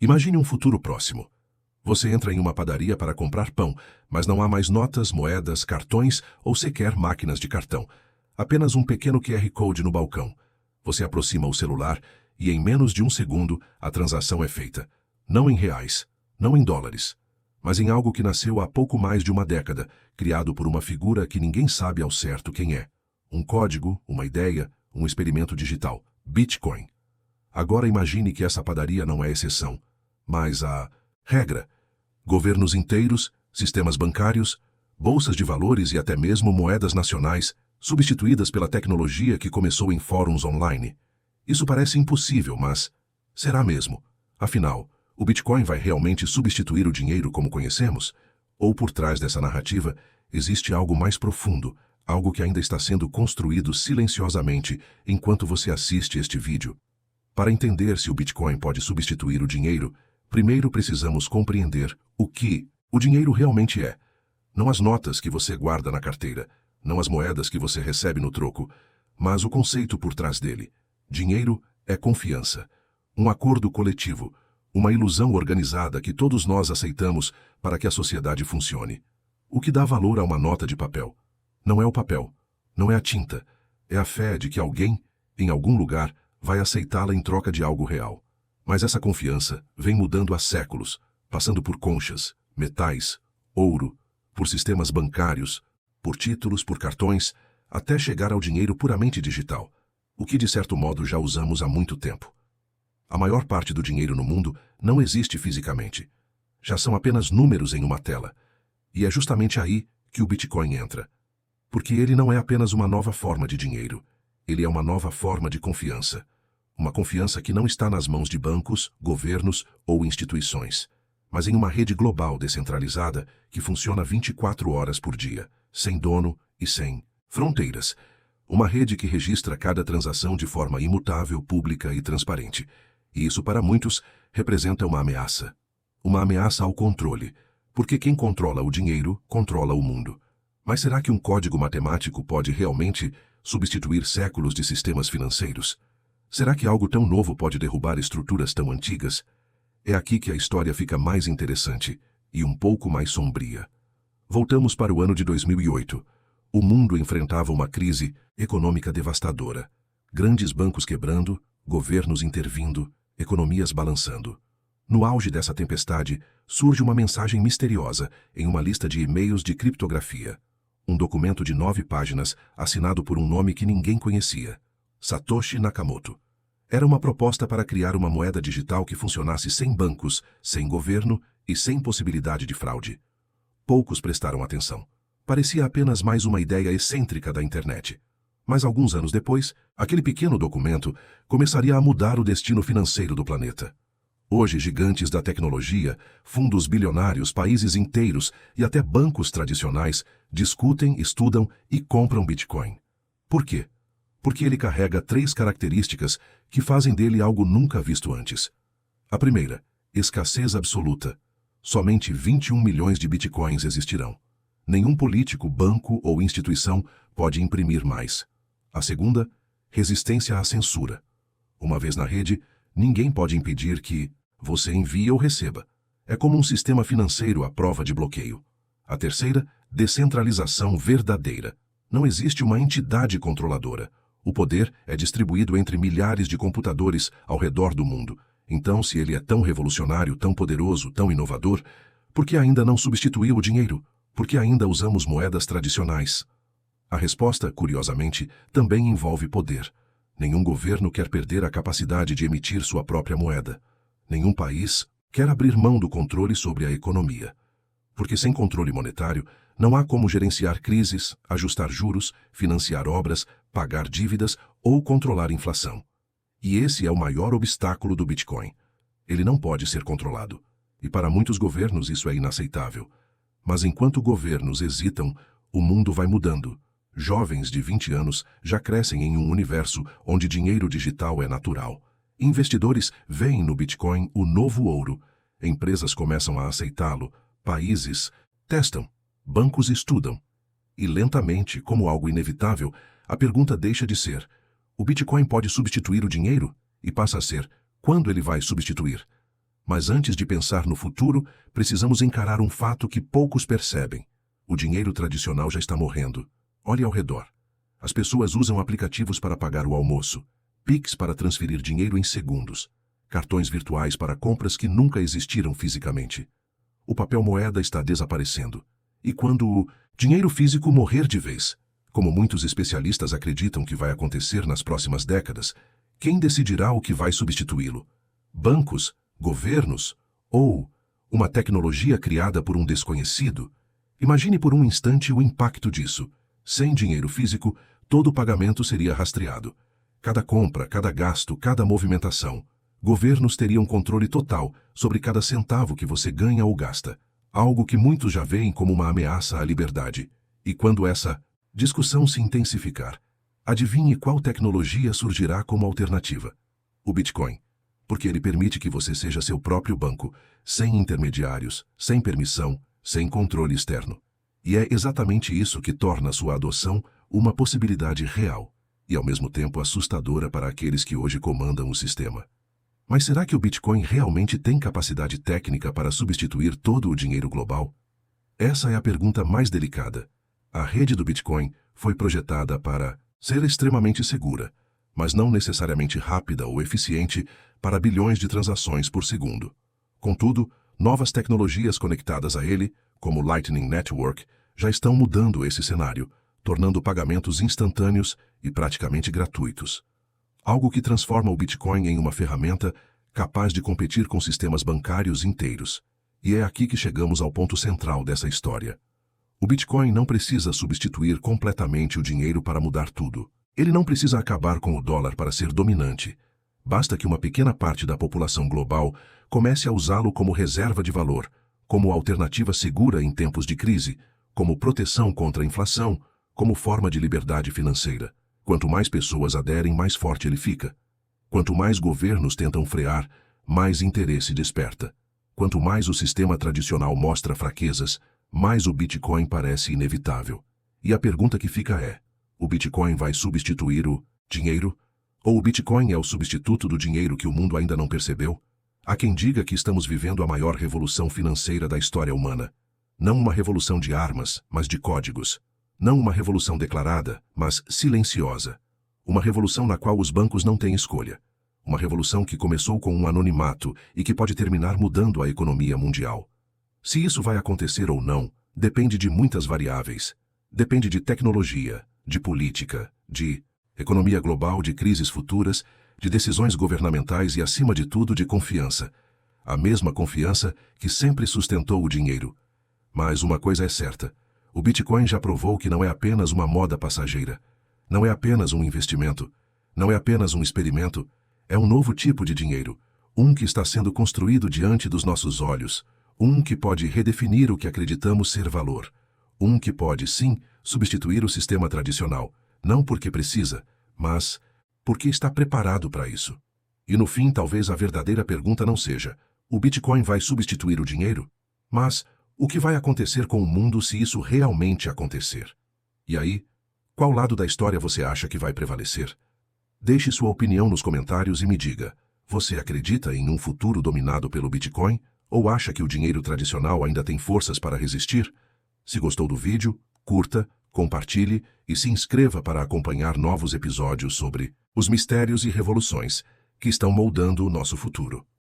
Imagine um futuro próximo. Você entra em uma padaria para comprar pão, mas não há mais notas, moedas, cartões ou sequer máquinas de cartão. Apenas um pequeno QR Code no balcão. Você aproxima o celular e em menos de um segundo a transação é feita. Não em reais, não em dólares, mas em algo que nasceu há pouco mais de uma década, criado por uma figura que ninguém sabe ao certo quem é. Um código, uma ideia, um experimento digital. Bitcoin. Agora imagine que essa padaria não é exceção, mas a regra. Governos inteiros, sistemas bancários, bolsas de valores e até mesmo moedas nacionais, substituídas pela tecnologia que começou em fóruns online. Isso parece impossível, mas será mesmo? Afinal, o Bitcoin vai realmente substituir o dinheiro como conhecemos? Ou por trás dessa narrativa existe algo mais profundo, algo que ainda está sendo construído silenciosamente enquanto você assiste este vídeo? Para entender se o Bitcoin pode substituir o dinheiro, primeiro precisamos compreender o que o dinheiro realmente é. Não as notas que você guarda na carteira, não as moedas que você recebe no troco, mas o conceito por trás dele. Dinheiro é confiança, um acordo coletivo, uma ilusão organizada que todos nós aceitamos para que a sociedade funcione. O que dá valor a uma nota de papel? Não é o papel, não é a tinta, é a fé de que alguém, em algum lugar, vai aceitá-la em troca de algo real. Mas essa confiança vem mudando há séculos, passando por conchas, metais, ouro, por sistemas bancários, por títulos, por cartões, até chegar ao dinheiro puramente digital, o que de certo modo já usamos há muito tempo. A maior parte do dinheiro no mundo não existe fisicamente. Já são apenas números em uma tela. E é justamente aí que o Bitcoin entra. Porque ele não é apenas uma nova forma de dinheiro. Ele é uma nova forma de confiança. Uma confiança que não está nas mãos de bancos, governos ou instituições, mas em uma rede global descentralizada que funciona 24 horas por dia, sem dono e sem fronteiras. Uma rede que registra cada transação de forma imutável, pública e transparente. E isso, para muitos, representa uma ameaça. Uma ameaça ao controle, porque quem controla o dinheiro, controla o mundo. Mas será que um código matemático pode realmente substituir séculos de sistemas financeiros? Será que algo tão novo pode derrubar estruturas tão antigas? É aqui que a história fica mais interessante e um pouco mais sombria. Voltamos para o ano de 2008. O mundo enfrentava uma crise econômica devastadora. Grandes bancos quebrando, governos intervindo, economias balançando. No auge dessa tempestade, surge uma mensagem misteriosa em uma lista de e-mails de criptografia. Um documento de 9 páginas assinado por um nome que ninguém conhecia. Satoshi Nakamoto. Era uma proposta para criar uma moeda digital que funcionasse sem bancos, sem governo e sem possibilidade de fraude. Poucos prestaram atenção. Parecia apenas mais uma ideia excêntrica da internet. Mas alguns anos depois, aquele pequeno documento começaria a mudar o destino financeiro do planeta. Hoje, gigantes da tecnologia, fundos bilionários, países inteiros e até bancos tradicionais discutem, estudam e compram Bitcoin. Por quê? Porque ele carrega 3 características que fazem dele algo nunca visto antes. A primeira, escassez absoluta. Somente 21 milhões de bitcoins existirão. Nenhum político, banco ou instituição pode imprimir mais. A segunda, resistência à censura. Uma vez na rede, ninguém pode impedir que você envie ou receba. É como um sistema financeiro à prova de bloqueio. A terceira, descentralização verdadeira. Não existe uma entidade controladora. O poder é distribuído entre milhares de computadores ao redor do mundo. Então, se ele é tão revolucionário, tão poderoso, tão inovador, por que ainda não substituiu o dinheiro? Por que ainda usamos moedas tradicionais? A resposta, curiosamente, também envolve poder. Nenhum governo quer perder a capacidade de emitir sua própria moeda. Nenhum país quer abrir mão do controle sobre a economia. Porque sem controle monetário, não há como gerenciar crises, ajustar juros, financiar obras, pagar dívidas ou controlar a inflação. E esse é o maior obstáculo do Bitcoin. Ele não pode ser controlado. E para muitos governos isso é inaceitável. Mas enquanto governos hesitam, o mundo vai mudando. Jovens de 20 anos já crescem em um universo onde dinheiro digital é natural. Investidores veem no Bitcoin o novo ouro. Empresas começam a aceitá-lo. Países testam. Bancos estudam. E lentamente, como algo inevitável, a pergunta deixa de ser: o Bitcoin pode substituir o dinheiro? E passa a ser: quando ele vai substituir? Mas antes de pensar no futuro, precisamos encarar um fato que poucos percebem. O dinheiro tradicional já está morrendo. Olhe ao redor. As pessoas usam aplicativos para pagar o almoço, Pix para transferir dinheiro em segundos, cartões virtuais para compras que nunca existiram fisicamente. O papel moeda está desaparecendo. E quando o dinheiro físico morrer de vez, como muitos especialistas acreditam que vai acontecer nas próximas décadas, quem decidirá o que vai substituí-lo? Bancos? Governos? Ou uma tecnologia criada por um desconhecido? Imagine por um instante o impacto disso. Sem dinheiro físico, todo o pagamento seria rastreado. Cada compra, cada gasto, cada movimentação. Governos teriam controle total sobre cada centavo que você ganha ou gasta. Algo que muitos já veem como uma ameaça à liberdade. E quando essa discussão se intensificar, adivinhe qual tecnologia surgirá como alternativa? O Bitcoin. Porque ele permite que você seja seu próprio banco, sem intermediários, sem permissão, sem controle externo. E é exatamente isso que torna sua adoção uma possibilidade real e, ao mesmo tempo, assustadora para aqueles que hoje comandam o sistema. Mas será que o Bitcoin realmente tem capacidade técnica para substituir todo o dinheiro global? Essa é a pergunta mais delicada. A rede do Bitcoin foi projetada para ser extremamente segura, mas não necessariamente rápida ou eficiente para bilhões de transações por segundo. Contudo, novas tecnologias conectadas a ele, como o Lightning Network, já estão mudando esse cenário, tornando pagamentos instantâneos e praticamente gratuitos. Algo que transforma o Bitcoin em uma ferramenta capaz de competir com sistemas bancários inteiros. E é aqui que chegamos ao ponto central dessa história. O Bitcoin não precisa substituir completamente o dinheiro para mudar tudo. Ele não precisa acabar com o dólar para ser dominante. Basta que uma pequena parte da população global comece a usá-lo como reserva de valor, como alternativa segura em tempos de crise, como proteção contra a inflação, como forma de liberdade financeira. Quanto mais pessoas aderem, mais forte ele fica. Quanto mais governos tentam frear, mais interesse desperta. Quanto mais o sistema tradicional mostra fraquezas, mais o Bitcoin parece inevitável. E a pergunta que fica é: o Bitcoin vai substituir o dinheiro? Ou o Bitcoin é o substituto do dinheiro que o mundo ainda não percebeu? Há quem diga que estamos vivendo a maior revolução financeira da história humana. Não uma revolução de armas, mas de códigos. Não uma revolução declarada, mas silenciosa. Uma revolução na qual os bancos não têm escolha. Uma revolução que começou com um anonimato e que pode terminar mudando a economia mundial. Se isso vai acontecer ou não, depende de muitas variáveis. Depende de tecnologia, de política, de economia global, de crises futuras, de decisões governamentais e, acima de tudo, de confiança. A mesma confiança que sempre sustentou o dinheiro. Mas uma coisa é certa. O Bitcoin já provou que não é apenas uma moda passageira. Não é apenas um investimento. Não é apenas um experimento. É um novo tipo de dinheiro. Um que está sendo construído diante dos nossos olhos. Um que pode redefinir o que acreditamos ser valor. Um que pode, sim, substituir o sistema tradicional. Não porque precisa, mas porque está preparado para isso. E no fim, talvez a verdadeira pergunta não seja: o Bitcoin vai substituir o dinheiro? Mas o que vai acontecer com o mundo se isso realmente acontecer? E aí, qual lado da história você acha que vai prevalecer? Deixe sua opinião nos comentários e me diga: você acredita em um futuro dominado pelo Bitcoin? Ou acha que o dinheiro tradicional ainda tem forças para resistir? Se gostou do vídeo, curta, compartilhe e se inscreva para acompanhar novos episódios sobre os mistérios e revoluções que estão moldando o nosso futuro.